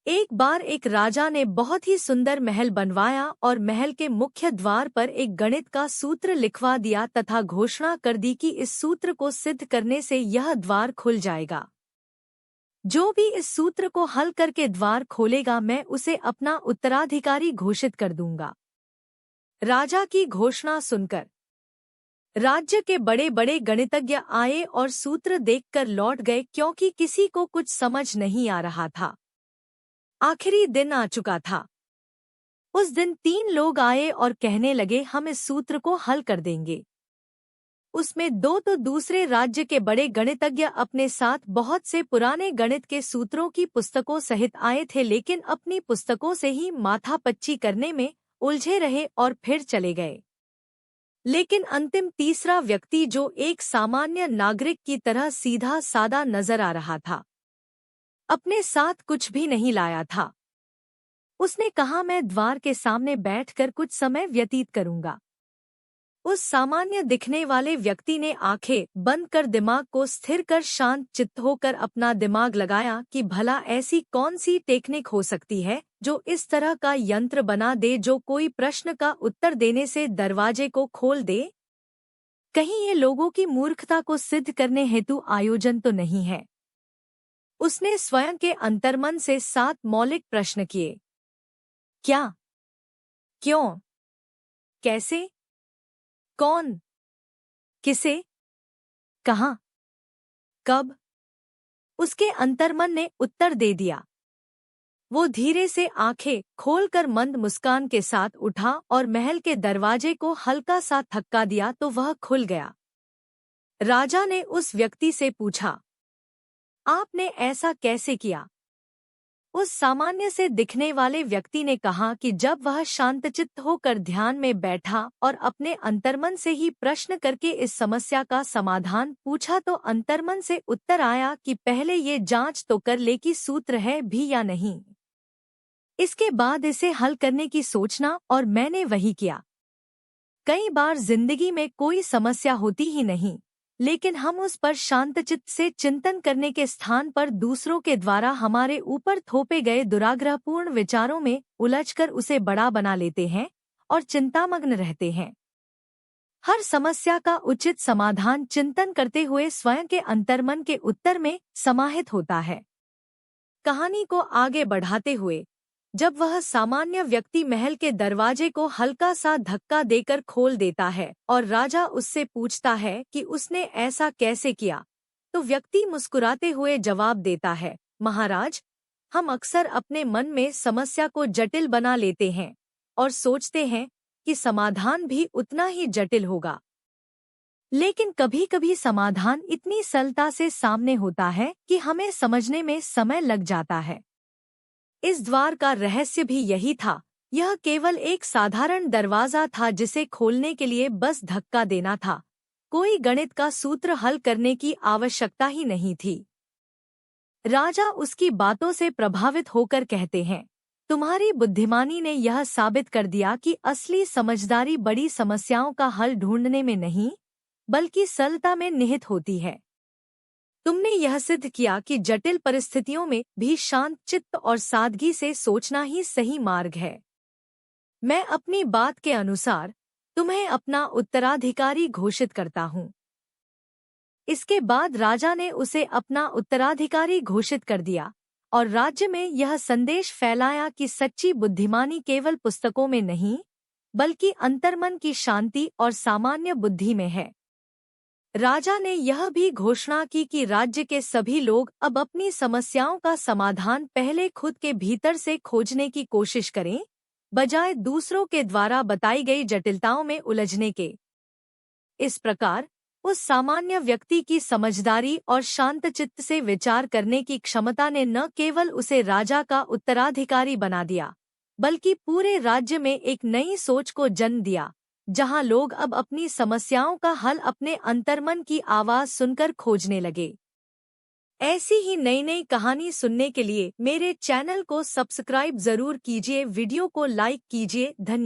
एक बार एक राजा ने बहुत ही सुंदर महल बनवाया और महल के मुख्य द्वार पर एक गणित का सूत्र लिखवा दिया तथा घोषणा कर दी कि इस सूत्र को सिद्ध करने से यह द्वार खुल जाएगा। जो भी इस सूत्र को हल करके द्वार खोलेगा मैं उसे अपना उत्तराधिकारी घोषित कर दूंगा। राजा की घोषणा सुनकर राज्य के बड़े बड़े गणितज्ञ आए और सूत्र देखकर लौट गए क्योंकि किसी को कुछ समझ नहीं आ रहा था। आखिरी दिन आ चुका था। उस दिन 3 लोग आए और कहने लगे हम इस सूत्र को हल कर देंगे। उसमें 2 तो दूसरे राज्य के बड़े गणितज्ञ अपने साथ बहुत से पुराने गणित के सूत्रों की पुस्तकों सहित आए थे, लेकिन अपनी पुस्तकों से ही माथापच्ची करने में उलझे रहे और फिर चले गए। लेकिन अंतिम तीसरा व्यक्ति जो एक सामान्य नागरिक की तरह सीधा सादा नजर आ रहा था, अपने साथ कुछ भी नहीं लाया था। उसने कहा मैं द्वार के सामने बैठकर कुछ समय व्यतीत करूंगा। उस सामान्य दिखने वाले व्यक्ति ने आंखें बंद कर दिमाग को स्थिर कर शांत चित्त होकर अपना दिमाग लगाया कि भला ऐसी कौन सी टेक्निक हो सकती है जो इस तरह का यंत्र बना दे जो कोई प्रश्न का उत्तर देने से दरवाजे को खोल दे। कहीं ये लोगों की मूर्खता को सिद्ध करने हेतु आयोजन तो नहीं है। उसने स्वयं के अंतर्मन से 7 मौलिक प्रश्न किए। क्या, क्यों, कैसे, कौन, किसे, कहाँ, कब। उसके अंतर्मन ने उत्तर दे दिया। वो धीरे से आंखें खोलकर मंद मुस्कान के साथ उठा और महल के दरवाजे को हल्का सा धक्का दिया तो वह खुल गया। राजा ने उस व्यक्ति से पूछा, आपने ऐसा कैसे किया? उस सामान्य से दिखने वाले व्यक्ति ने कहा कि जब वह शांतचित्त होकर ध्यान में बैठा और अपने अंतर्मन से ही प्रश्न करके इस समस्या का समाधान पूछा तो अंतर्मन से उत्तर आया कि पहले ये जांच तो कर ले कि सूत्र है भी या नहीं। इसके बाद इसे हल करने की सोचना, और मैंने वही किया। कई बार जिंदगी में कोई समस्या होती ही नहीं, लेकिन हम उस पर शांतचित्त से चिंतन करने के स्थान पर दूसरों के द्वारा हमारे ऊपर थोपे गए दुराग्रहपूर्ण विचारों में उलझकर उसे बड़ा बना लेते हैं और चिंतामग्न रहते हैं। हर समस्या का उचित समाधान चिंतन करते हुए स्वयं के अंतर्मन के उत्तर में समाहित होता है। कहानी को आगे बढ़ाते हुए जब वह सामान्य व्यक्ति महल के दरवाजे को हल्का सा धक्का देकर खोल देता है और राजा उससे पूछता है कि उसने ऐसा कैसे किया, तो व्यक्ति मुस्कुराते हुए जवाब देता है, महाराज, हम अक्सर अपने मन में समस्या को जटिल बना लेते हैं और सोचते हैं कि समाधान भी उतना ही जटिल होगा। लेकिन कभी कभी समाधान इतनी सरलता से सामने होता है कि हमें समझने में समय लग जाता है। इस द्वार का रहस्य भी यही था। यह केवल एक साधारण दरवाजा था जिसे खोलने के लिए बस धक्का देना था। कोई गणित का सूत्र हल करने की आवश्यकता ही नहीं थी। राजा उसकी बातों से प्रभावित होकर कहते हैं, तुम्हारी बुद्धिमानी ने यह साबित कर दिया कि असली समझदारी बड़ी समस्याओं का हल ढूंढने में नहीं, बल्कि सरलता में निहित होती है। तुमने यह सिद्ध किया कि जटिल परिस्थितियों में भी शांत चित्त और सादगी से सोचना ही सही मार्ग है। मैं अपनी बात के अनुसार तुम्हें अपना उत्तराधिकारी घोषित करता हूँ। इसके बाद राजा ने उसे अपना उत्तराधिकारी घोषित कर दिया और राज्य में यह संदेश फैलाया कि सच्ची बुद्धिमानी केवल पुस्तकों में नहीं, बल्कि अंतर्मन की शांति और सामान्य बुद्धि में है। राजा ने यह भी घोषणा की कि राज्य के सभी लोग अब अपनी समस्याओं का समाधान पहले खुद के भीतर से खोजने की कोशिश करें, बजाय दूसरों के द्वारा बताई गई जटिलताओं में उलझने के। इस प्रकार उस सामान्य व्यक्ति की समझदारी और शांतचित्त से विचार करने की क्षमता ने न केवल उसे राजा का उत्तराधिकारी बना दिया, बल्कि पूरे राज्य में एक नई सोच को जन्म दिया, जहां लोग अब अपनी समस्याओं का हल अपने अंतर्मन की आवाज सुनकर खोजने लगे। ऐसी ही नई नई कहानी सुनने के लिए मेरे चैनल को सब्सक्राइब जरूर कीजिए, वीडियो को लाइक कीजिए। धन्यवाद।